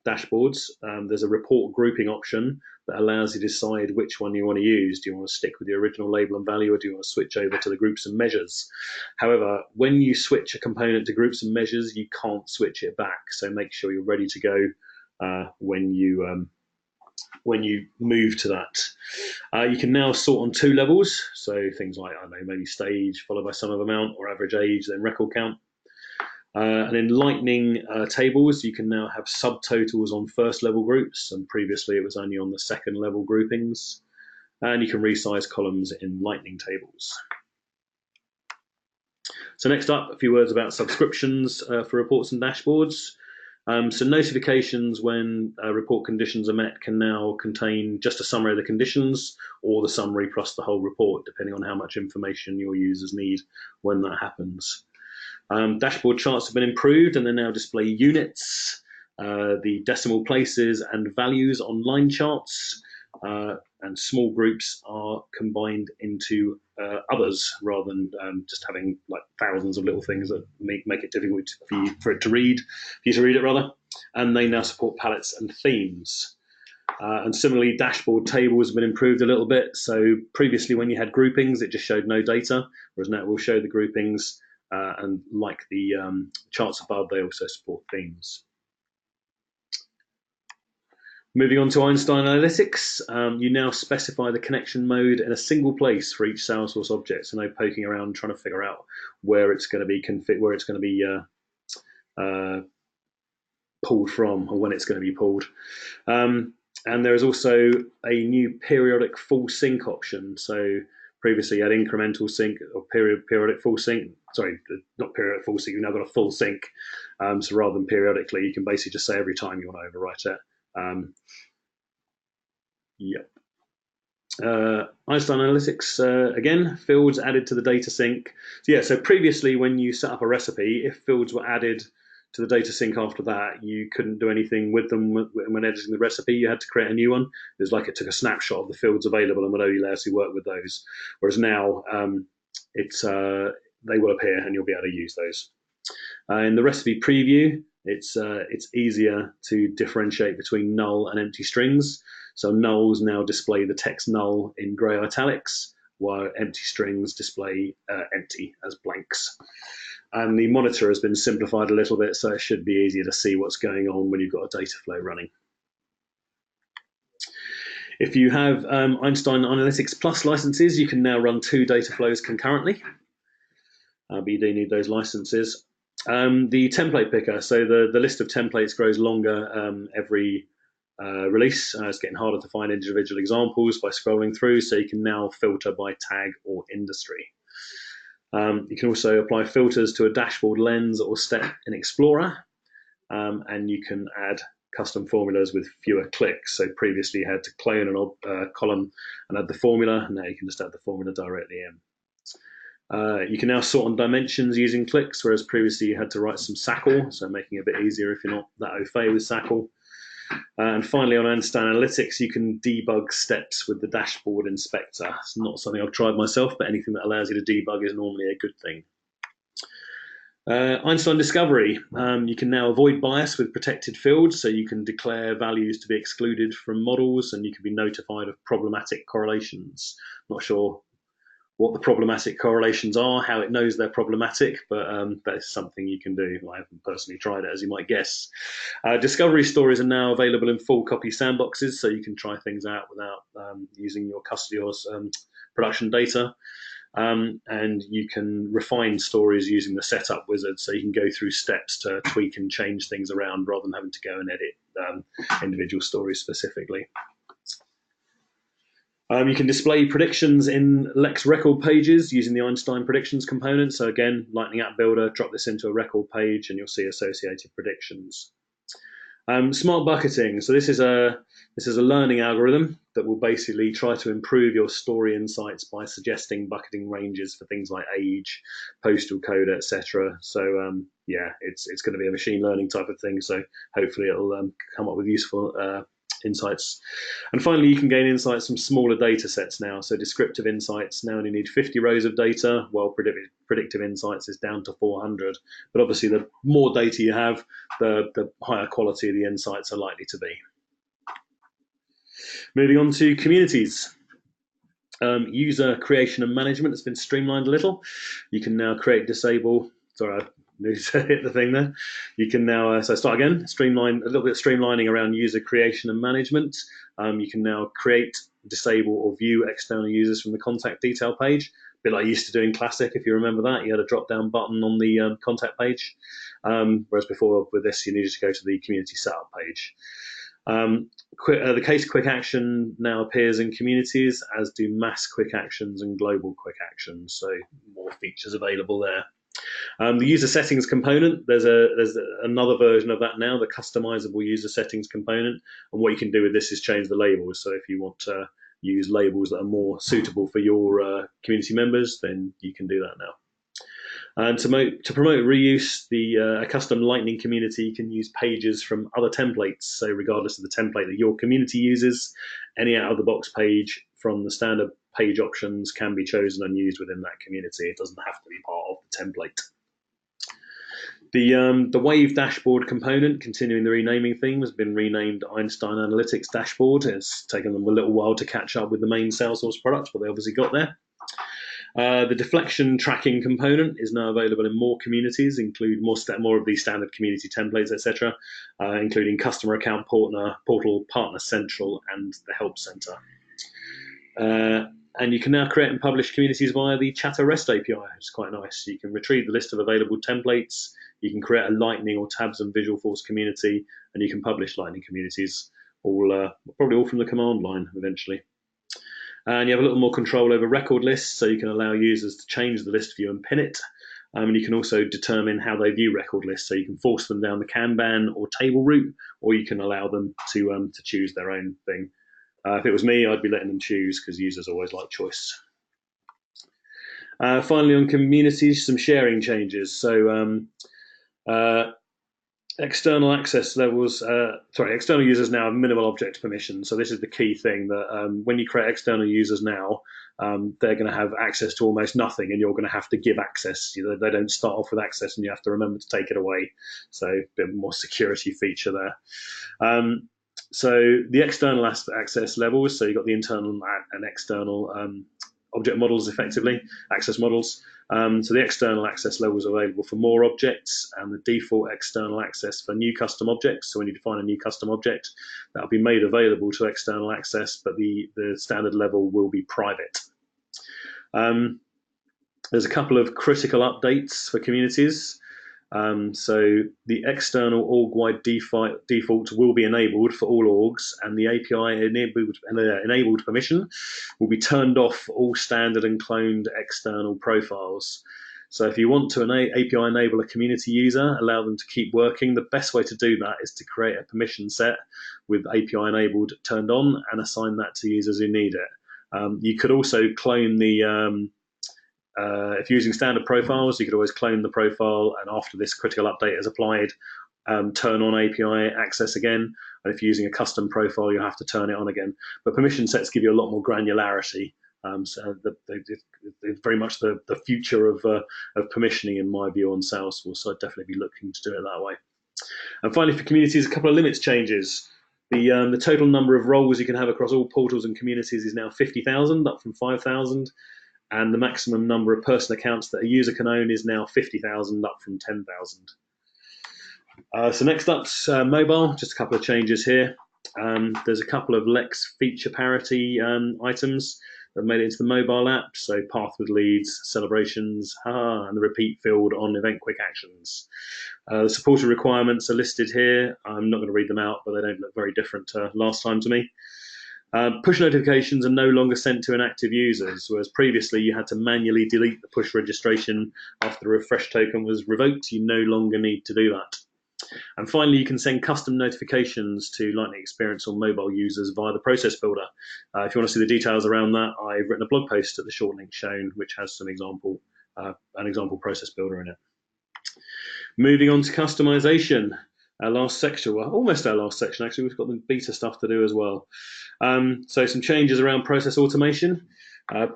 dashboards, there's a report grouping option that allows you to decide which one you want to use. Do you want to stick with the original label and value, or do you want to switch over to the groups and measures? However, when you switch a component to groups and measures, you can't switch it back. So make sure you're ready to go when you move to that. You can now sort on 2 levels. So things like, I don't know, maybe stage followed by sum of amount, or average age, then record count. And in Lightning tables, you can now have subtotals on first level groups, and previously it was only on the second level groupings. And you can resize columns in Lightning tables. So next up, a few words about subscriptions for reports and dashboards. So notifications when report conditions are met can now contain just a summary of the conditions, or the summary plus the whole report, depending on how much information your users need when that happens. Dashboard charts have been improved, and they now display units, the decimal places and values on line charts, and small groups are combined into others rather than just having like thousands of little things that make it difficult for you to read it rather. And they now support palettes and themes. And similarly, dashboard tables have been improved a little bit. So previously, when you had groupings, it just showed no data, whereas now it will show the groupings. And like the charts above, they also support themes. Moving on to Einstein Analytics, you now specify the connection mode in a single place for each Salesforce object, so no poking around trying to figure out where it's going to be pulled from, or when it's going to be pulled. And there is also a new periodic full sync option. So previously you had incremental sync or periodic full sync. Sorry, not periodic full sync. You've now got a full sync. So rather than periodically, you can basically just say every time you want to overwrite it. Yep. Einstein Analytics, again, fields added to the data sync. So previously when you set up a recipe, if fields were added to the data sync after that, you couldn't do anything with them when editing the recipe. You had to create a new one. It was like it took a snapshot of the fields available and would only allow us to work with those. Whereas now they will appear and you'll be able to use those. In the recipe preview, it's easier to differentiate between null and empty strings. So nulls now display the text null in grey italics, while empty strings display empty as blanks. And the monitor has been simplified a little bit, so it should be easier to see what's going on when you've got a data flow running. If you have Einstein Analytics Plus licenses, you can now run 2 data flows concurrently, but you do need those licenses. The template picker, so the list of templates grows longer every release. It's getting harder to find individual examples by scrolling through, so you can now filter by tag or industry. You can also apply filters to a dashboard lens or step in Explorer, and you can add custom formulas with fewer clicks. So previously you had to clone a column and add the formula. Now you can just add the formula directly in. You can now sort on dimensions using clicks, whereas previously you had to write some SACL, so making it a bit easier if you're not that au fait with SACL. And finally, on Einstein Analytics, you can debug steps with the dashboard inspector. It's not something I've tried myself, but anything that allows you to debug is normally a good thing. Einstein Discovery, you can now avoid bias with protected fields, so you can declare values to be excluded from models, and you can be notified of problematic correlations. Not sure what the problematic correlations are, how it knows they're problematic, but that is something you can do. I haven't personally tried it, as you might guess. Discovery stories are now available in full copy sandboxes, so you can try things out without using your production data. And you can refine stories using the setup wizard, so you can go through steps to tweak and change things around rather than having to go and edit individual stories specifically. You can display predictions in Lex record pages using the Einstein predictions component. So again, Lightning App Builder, drop this into a record page and you'll see associated predictions. Smart bucketing. So this is a learning algorithm that will basically try to improve your story insights by suggesting bucketing ranges for things like age, postal code, etc. So yeah, it's going to be a machine learning type of thing. So hopefully it'll come up with useful insights. And finally, you can gain insights from smaller data sets now. So descriptive insights now only need 50 rows of data, while predictive insights is down to 400. But obviously, the more data you have, the higher quality the insights are likely to be. Moving on to communities. User creation and management has been streamlined a little. You can now create, disable, sorry, I need to hit the thing there. You can now, so start again, streamline, a little bit of streamlining around user creation and management. You can now create, disable, or view external users from the contact detail page. A bit like you used to do in Classic, if you remember that. You had a drop-down button on the contact page. Whereas before, with this, you needed to go to the community setup page. The case quick action now appears in communities, as do mass quick actions and global quick actions. So more features available there. The user settings component, there's another version of that now, the customizable user settings component. And what you can do with this is change the labels. So if you want to use labels that are more suitable for your community members, then you can do that now. And to promote reuse, a custom Lightning community can use pages from other templates. So regardless of the template that your community uses, any out-of-the-box page from the standard page options can be chosen and used within that community. It doesn't have to be part of the template. The Wave dashboard component, continuing the renaming theme, has been renamed Einstein Analytics Dashboard. It's taken them a little while to catch up with the main Salesforce product, but they obviously got there. The deflection tracking component is now available in more communities, include more of these standard community templates, etc., including customer account portal, partner central, and the help center. And you can now create and publish communities via the Chatter REST API, which is quite nice. You can retrieve the list of available templates, you can create a Lightning or Tabs and Visualforce community, and you can publish Lightning communities, probably all from the command line eventually. And you have a little more control over record lists, so you can allow users to change the list view and pin it. And you can also determine how they view record lists, so you can force them down the Kanban or table route, or you can allow them to choose their own thing. If it was me, I'd be letting them choose, because users always like choice. Finally, on communities, some sharing changes. So external access levels, external users now have minimal object permission. So this is the key thing, that when you create external users now, they're going to have access to almost nothing, and you're going to have to give access. They don't start off with access, and you have to remember to take it away. So a bit more security feature there. So the external access levels, so you've got the internal and external object models, effectively, access models. So the external access levels are available for more objects, and the default external access for new custom objects. So when you define a new custom object, that will be made available to external access, but the standard level will be private. There's a couple of critical updates for communities. So the external org-wide default will be enabled for all orgs, and the API enabled permission will be turned off for all standard and cloned external profiles. So if you want to API enable a community user, allow them to keep working, the best way to do that is to create a permission set with API enabled turned on and assign that to users who need it. You could also clone the if you're using standard profiles, you could always clone the profile, and after this critical update is applied, turn on API access again. And if you're using a custom profile, you have to turn it on again. But permission sets give you a lot more granularity. So it's very much the future of permissioning, in my view, on Salesforce. So I'd definitely be looking to do it that way. And finally, for communities, a couple of limits changes. The total number of roles you can have across all portals and communities is now 50,000, up from 5,000. And the maximum number of personal accounts that a user can own is now 50,000, up from 10,000. So next up's mobile, just a couple of changes here. There's a couple of Lex feature parity items that made it into the mobile app. So path with leads, celebrations, and the repeat field on event quick actions. The supported requirements are listed here. I'm not going to read them out, but they don't look very different to last time to me. Push notifications are no longer sent to inactive users, whereas previously you had to manually delete the push registration after the refresh token was revoked. You no longer need to do that. And finally, you can send custom notifications to Lightning Experience or mobile users via the process builder. If you want to see the details around that, I've written a blog post at the short link shown, which has some an example process builder in it. Moving on to customization, our last section, well, almost our last section actually. We've got the beta stuff to do as well. So some changes around process automation.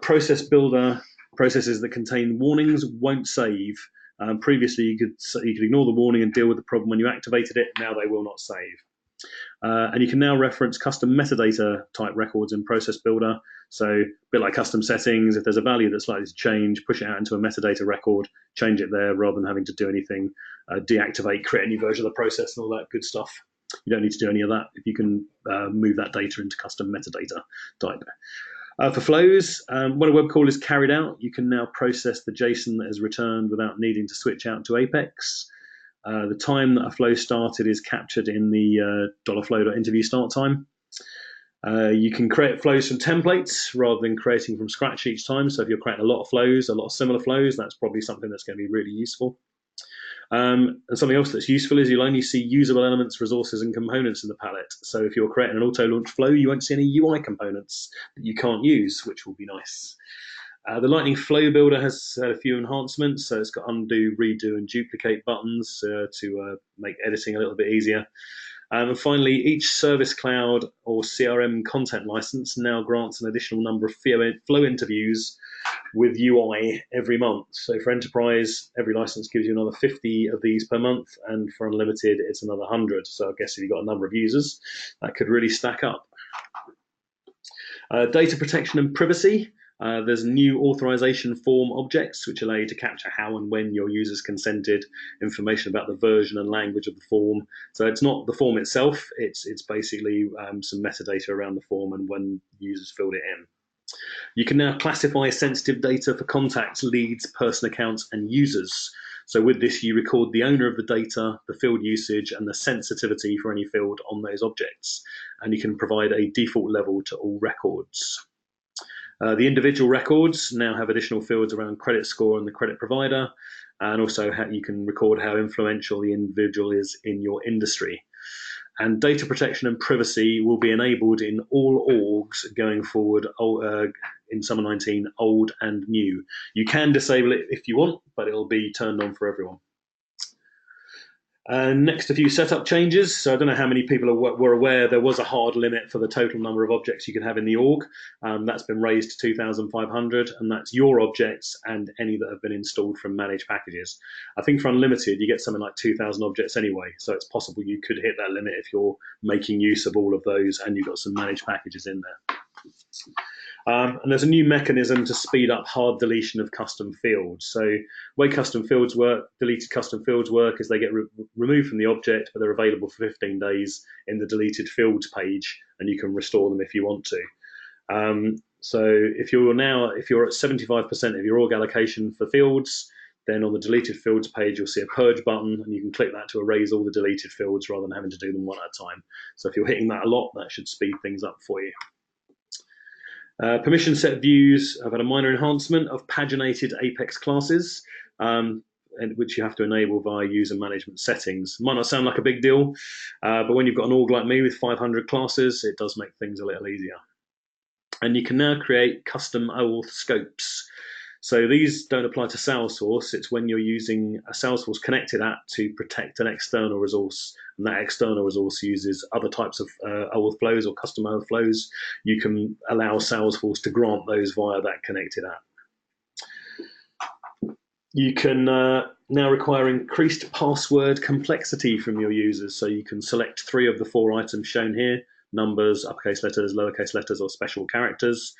Process builder processes that contain warnings won't save. Previously, you could ignore the warning and deal with the problem when you activated it. Now they will not save. And you can now reference custom metadata type records in Process Builder. So a bit like custom settings, if there's a value that's likely to change, push it out into a metadata record, change it there rather than having to do anything, deactivate, create a new version of the process and all that good stuff. You don't need to do any of that if you can move that data into custom metadata type. For flows, when a web call is carried out, you can now process the JSON that is returned without needing to switch out to Apex. The time that a flow started is captured in the $flow.interview start time. You can create flows from templates rather than creating from scratch each time. So if you're creating a lot of flows, a lot of similar flows, that's probably something that's going to be really useful. And something else that's useful is you'll only see usable elements, resources, and components in the palette. So if you're creating an auto-launch flow, you won't see any UI components that you can't use, which will be nice. The Lightning Flow Builder has a few enhancements. So it's got undo, redo, and duplicate buttons to make editing a little bit easier. And finally, each Service Cloud or CRM content license now grants an additional number of flow interviews with UI every month. So for Enterprise, every license gives you another 50 of these per month, and for Unlimited, it's another 100. So I guess if you've got a number of users, that could really stack up. Data protection and privacy. There's new authorization form objects, which allow you to capture how and when your users consented, information about the version and language of the form. So it's not the form itself, it's basically some metadata around the form and when users filled it in. You can now classify sensitive data for contacts, leads, person accounts, and users. So with this, you record the owner of the data, the field usage, and the sensitivity for any field on those objects. And you can provide a default level to all records. The individual records now have additional fields around credit score and the credit provider, and also you can record how influential the individual is in your industry. And data protection and privacy will be enabled in all orgs going forward in Summer 19, old and new. You can disable it if you want, but it'll be turned on for everyone. Next, a few setup changes. So I don't know how many people were aware there was a hard limit for the total number of objects you can have in the org. That's been raised to 2,500, and that's your objects and any that have been installed from managed packages. I think for Unlimited, you get something like 2,000 objects anyway, so it's possible you could hit that limit if you're making use of all of those and you've got some managed packages in there. And there's a new mechanism to speed up hard deletion of custom fields. So the way custom fields work, deleted custom fields work, is they get removed from the object, but they're available for 15 days in the deleted fields page, and you can restore them if you want to. So if you're at 75% of your org allocation for fields, then on the deleted fields page, you'll see a purge button, and you can click that to erase all the deleted fields rather than having to do them one at a time. So if you're hitting that a lot, that should speed things up for you. Permission set views have had a minor enhancement of paginated Apex classes, which you have to enable via user management settings. Might not sound like a big deal, but when you've got an org like me with 500 classes, it does make things a little easier. And you can now create custom OAuth scopes. So these don't apply to Salesforce. It's when you're using a Salesforce connected app to protect an external resource, and that external resource uses other types of overflows or custom overflows. You can allow Salesforce to grant those via that connected app. You can now require increased password complexity from your users. So you can select 3 of the 4 items shown here: numbers, uppercase letters, lowercase letters, or special characters.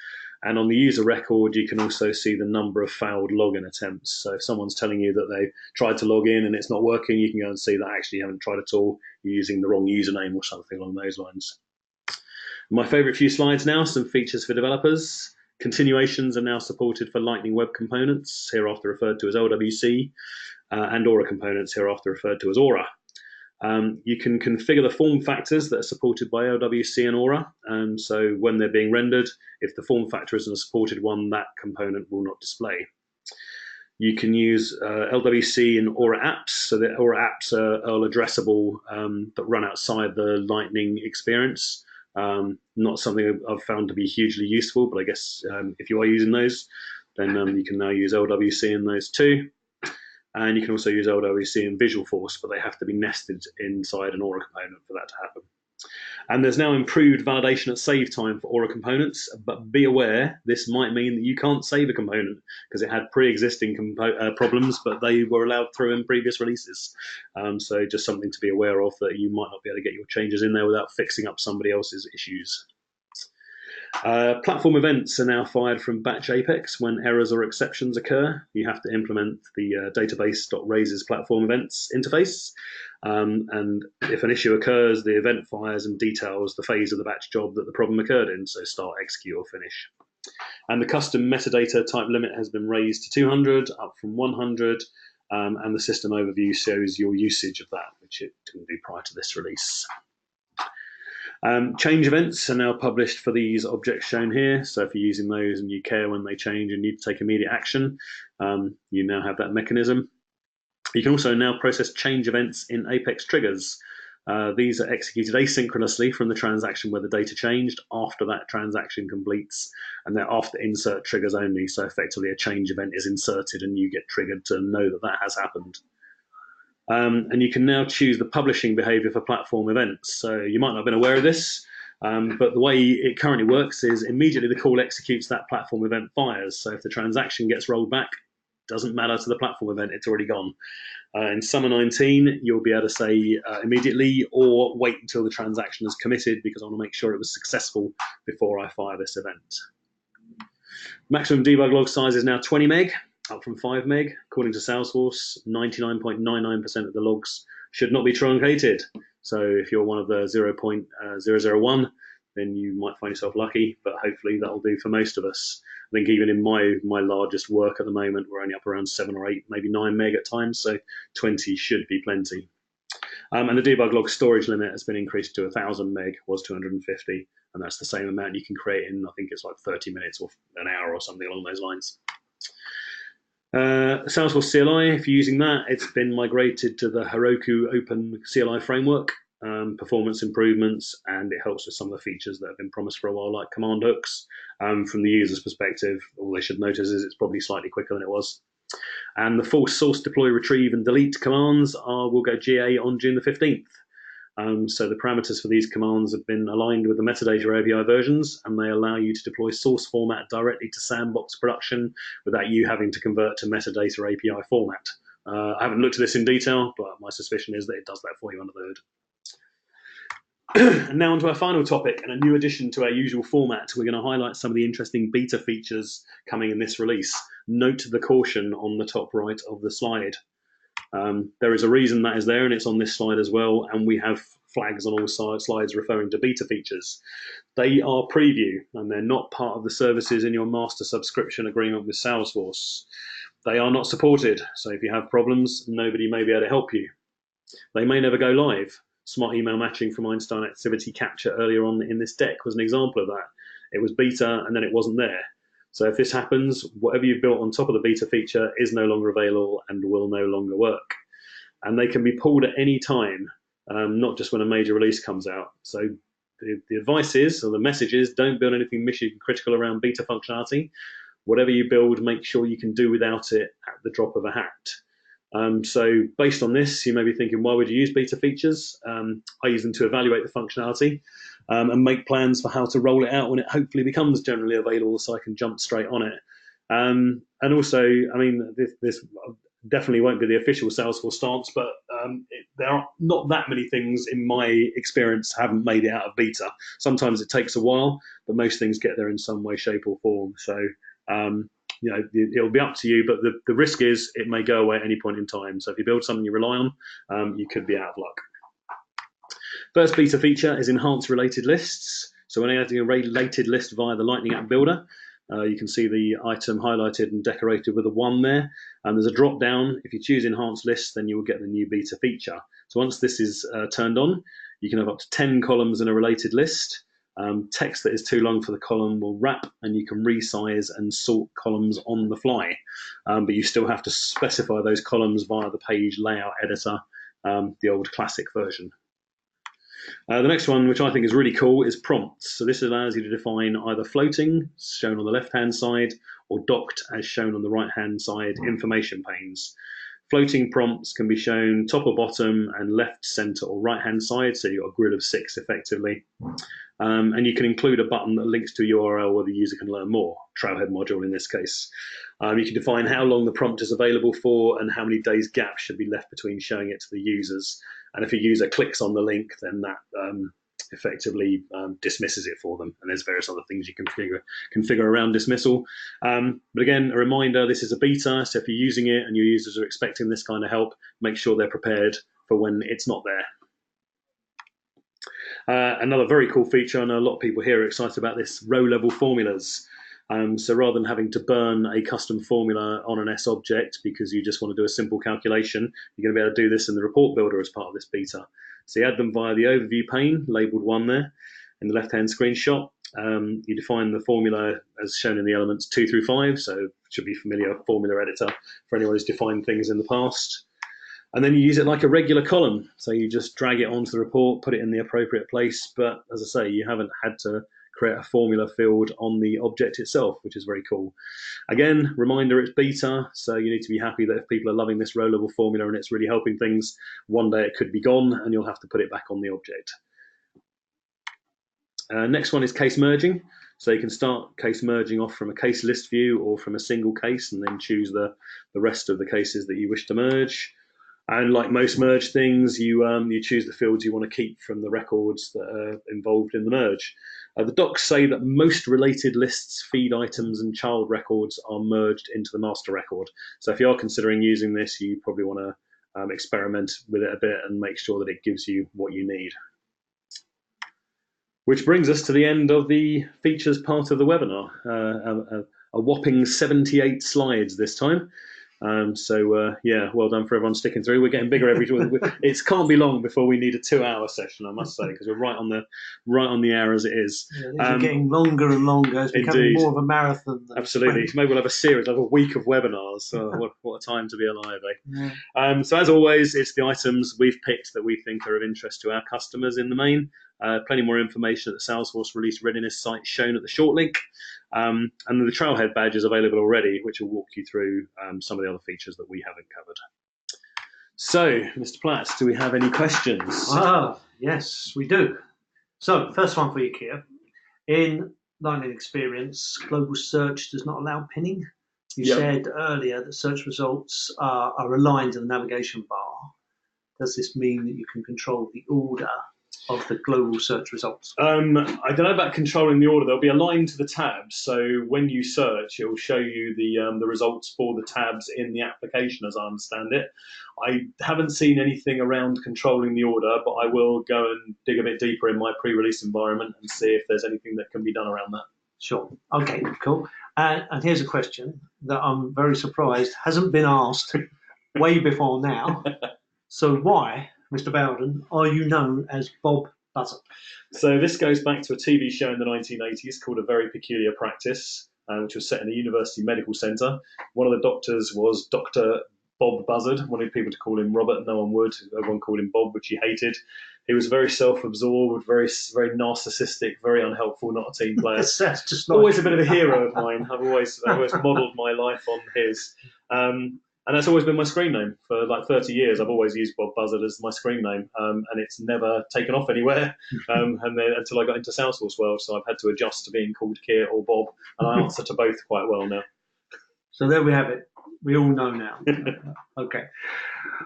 And on the user record, you can also see the number of failed login attempts. So if someone's telling you that they tried to log in and it's not working, you can go and see that actually you haven't tried at all. You're using the wrong username or something along those lines. My favorite few slides now, some features for developers. Continuations are now supported for Lightning Web Components, hereafter referred to as LWC, and Aura Components, hereafter referred to as Aura. You can configure the form factors that are supported by LWC and Aura. So when they're being rendered, if the form factor isn't a supported one, that component will not display. You can use LWC and Aura apps. So the Aura apps are all addressable that run outside the Lightning experience. Not something I've found to be hugely useful, but I guess if you are using those, then you can now use LWC in those too. And you can also use LWC in Visualforce, but they have to be nested inside an Aura component for that to happen. And there's now improved validation at save time for Aura components, but be aware, this might mean that you can't save a component because it had pre-existing problems, but they were allowed through in previous releases. So just something to be aware of, that you might not be able to get your changes in there without fixing up somebody else's issues. Platform events are now fired from batch Apex when errors or exceptions occur. You have to implement the database.raises platform events interface. And if an issue occurs, the event fires and details the phase of the batch job that the problem occurred in, so start, execute, or finish. And the custom metadata type limit has been raised to 200, up from 100, and the system overview shows your usage of that, which it didn't do prior to this release. Change events are now published for these objects shown here. So if you're using those and you care when they change and need to take immediate action, you now have that mechanism. You can also now process change events in Apex triggers. These are executed asynchronously from the transaction where the data changed after that transaction completes, and they're after insert triggers only. So effectively a change event is inserted and you get triggered to know that that has happened. And you can now choose the publishing behavior for platform events. So you might not have been aware of this, but the way it currently works is immediately the call executes, that platform event fires. So if the transaction gets rolled back, doesn't matter to the platform event, it's already gone. In Summer 19, you'll be able to say immediately, or wait until the transaction is committed because I want to make sure it was successful before I fire this event. Maximum debug log size is now 20 meg, up from 5 meg. According to Salesforce, 99.99% of the logs should not be truncated. So if you're one of the 0.001, then you might find yourself lucky, but hopefully that'll do for most of us. I think even in my largest work at the moment, we're only up around 7 or 8, maybe 9 meg at times, so 20 should be plenty. And the debug log storage limit has been increased to 1,000 meg, was 250, and that's the same amount you can create in, I think it's like 30 minutes or an hour or something along those lines. Salesforce CLI, if you're using that, it's been migrated to the Heroku Open CLI framework. Performance improvements, and it helps with some of the features that have been promised for a while, like command hooks. From the user's perspective, all they should notice is it's probably slightly quicker than it was. And the full source deploy, retrieve, and delete commands will go GA on June the 15th. So the parameters for these commands have been aligned with the metadata API versions, and they allow you to deploy source format directly to sandbox production without you having to convert to metadata API format. I haven't looked at this in detail, but my suspicion is that it does that for you under the hood. And now onto our final topic, and a new addition to our usual format. We're going to highlight some of the interesting beta features coming in this release. Note the caution on the top right of the slide. There is a reason that is there, and it's on this slide as well, and we have flags on all slides referring to beta features. They are preview, and they're not part of the services in your master subscription agreement with Salesforce. They are not supported, so if you have problems, nobody may be able to help you. They may never go live. Smart email matching from Einstein Activity Capture earlier on in this deck was an example of that. It was beta and then it wasn't there. So if this happens, whatever you've built on top of the beta feature is no longer available and will no longer work. And they can be pulled at any time, not just when a major release comes out. So the advice is, or the message is, don't build anything mission critical around beta functionality. whatever you build, make sure you can do without it at the drop of a hat. So based on this, you may be thinking, why would you use beta features? I use them to evaluate the functionality and make plans for how to roll it out when it hopefully becomes generally available, so I can jump straight on it. And also, I mean, this definitely won't be the official Salesforce stance, but there are not that many things in my experience haven't made it out of beta. Sometimes it takes a while, but most things get there in some way, shape, or form. So it'll be up to you, but the risk is it may go away at any point in time. So if you build something you rely on, you could be out of luck. First beta feature is enhance related lists. So when adding a related list via the Lightning App Builder, you can see the item highlighted and decorated with a 1 there. And there's a drop down. If you choose enhanced lists, then you will get the new beta feature. So once this is turned on, you can have up to 10 columns in a related list. Text that is too long for the column will wrap, and you can resize and sort columns on the fly. But you still have to specify those columns via the page layout editor, the old classic version. The next one, which I think is really cool, is prompts. So this allows you to define either floating, shown on the left-hand side, or docked, as shown on the right-hand side, information panes. Floating prompts can be shown top or bottom and left, center, or right-hand side, so you've got a grid of 6 effectively. And you can include a button that links to a URL where the user can learn more, Trailhead module in this case. You can define how long the prompt is available for and how many days gap should be left between showing it to the users. And if a user clicks on the link, then that effectively dismisses it for them. And there's various other things you can configure around dismissal. But again, a reminder, this is a beta, so if you're using it and your users are expecting this kind of help, make sure they're prepared for when it's not there. Another very cool feature, and a lot of people here are excited about this, row-level formulas. So rather than having to burn a custom formula on an S object because you just want to do a simple calculation, you're going to be able to do this in the report builder as part of this beta. So you add them via the overview pane, labeled 1 there, in the left-hand screenshot. You define the formula as shown in the elements 2 through 5, so it should be familiar formula editor for anyone who's defined things in the past. And then you use it like a regular column. So you just drag it onto the report, put it in the appropriate place. But as I say, you haven't had to create a formula field on the object itself, which is very cool. Again, reminder, it's beta, so you need to be happy that if people are loving this row-level formula and it's really helping things, one day it could be gone and you'll have to put it back on the object. Next one is case merging. So you can start case merging off from a case list view or from a single case and then choose the rest of the cases that you wish to merge. And like most merge things, you choose the fields you want to keep from the records that are involved in the merge. The docs say that most related lists, feed items, and child records are merged into the master record. So if you are considering using this, you probably want to experiment with it a bit and make sure that it gives you what you need. Which brings us to the end of the features part of the webinar. A whopping 78 slides this time. Yeah, well done for everyone sticking through. We're getting bigger every time. It can't be long before we need a 2-hour session, I must say, because we're right on the hour as it is. Yeah, these are getting longer and longer. It's becoming more of a marathon. Absolutely. Maybe we'll have a series, like a week of webinars. What a time to be alive, eh? Yeah. So as always, it's the items we've picked that we think are of interest to our customers in the main. Plenty more information at the Salesforce Release Readiness site shown at the short link. And the Trailhead badge is available already, which will walk you through some of the other features that we haven't covered. So, Mr. Platt, do we have any questions? Yes, we do. So, first one for you, Keir. In Lightning Experience, global search does not allow pinning. You said earlier that search results are aligned to the navigation bar. Does this mean that you can control the order of the global search results? I don't know about controlling the order. They'll be aligned to the tabs. So when you search, it will show you the results for the tabs in the application, as I understand it. I haven't seen anything around controlling the order, but I will go and dig a bit deeper in my pre-release environment and see if there's anything that can be done around that. Sure. Okay, cool. And here's a question that I'm very surprised hasn't been asked way before now. So why, Mr. Bowden, are you known as Bob Buzzer? So this goes back to a TV show in the 1980s called A Very Peculiar Practice, which was set in a university medical centre. One of the doctors was Dr. Bob Buzzard, wanted people to call him Robert, no one would. Everyone called him Bob, which he hated. He was very self-absorbed, very narcissistic, very unhelpful, not a team player. That's just always a bit of a hero of mine. I've always modelled my life on his. And that's always been my screen name for like 30 years. I've always used Bob Buzzard as my screen name, and it's never taken off anywhere and then, until I got into Salesforce world. So I've had to adjust to being called Keir or Bob, and I answer to both quite well now. So there we have it. We all know now. Okay.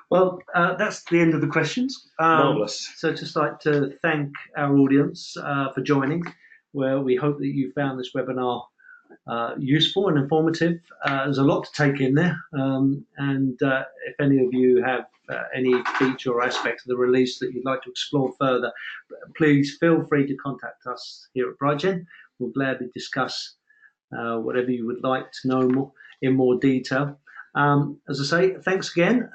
Well, that's the end of the questions. Marvellous. So just like to thank our audience for joining, where we hope that you found this webinar useful and informative. There's a lot to take in there. And if any of you have any feature or aspect of the release that you'd like to explore further, please feel free to contact us here at BrightGen. We'll gladly discuss whatever you would like to know in more detail. As I say, thanks again.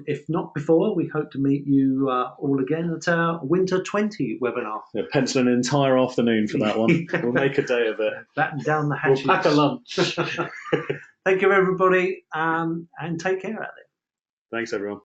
If not before, we hope to meet you all again at our Winter 20 webinar. Yeah, pencil an entire afternoon for that one. We'll make a day of it. Batten down the hatches. We'll pack a lunch. Thank you, everybody, and take care out there. Thanks, everyone.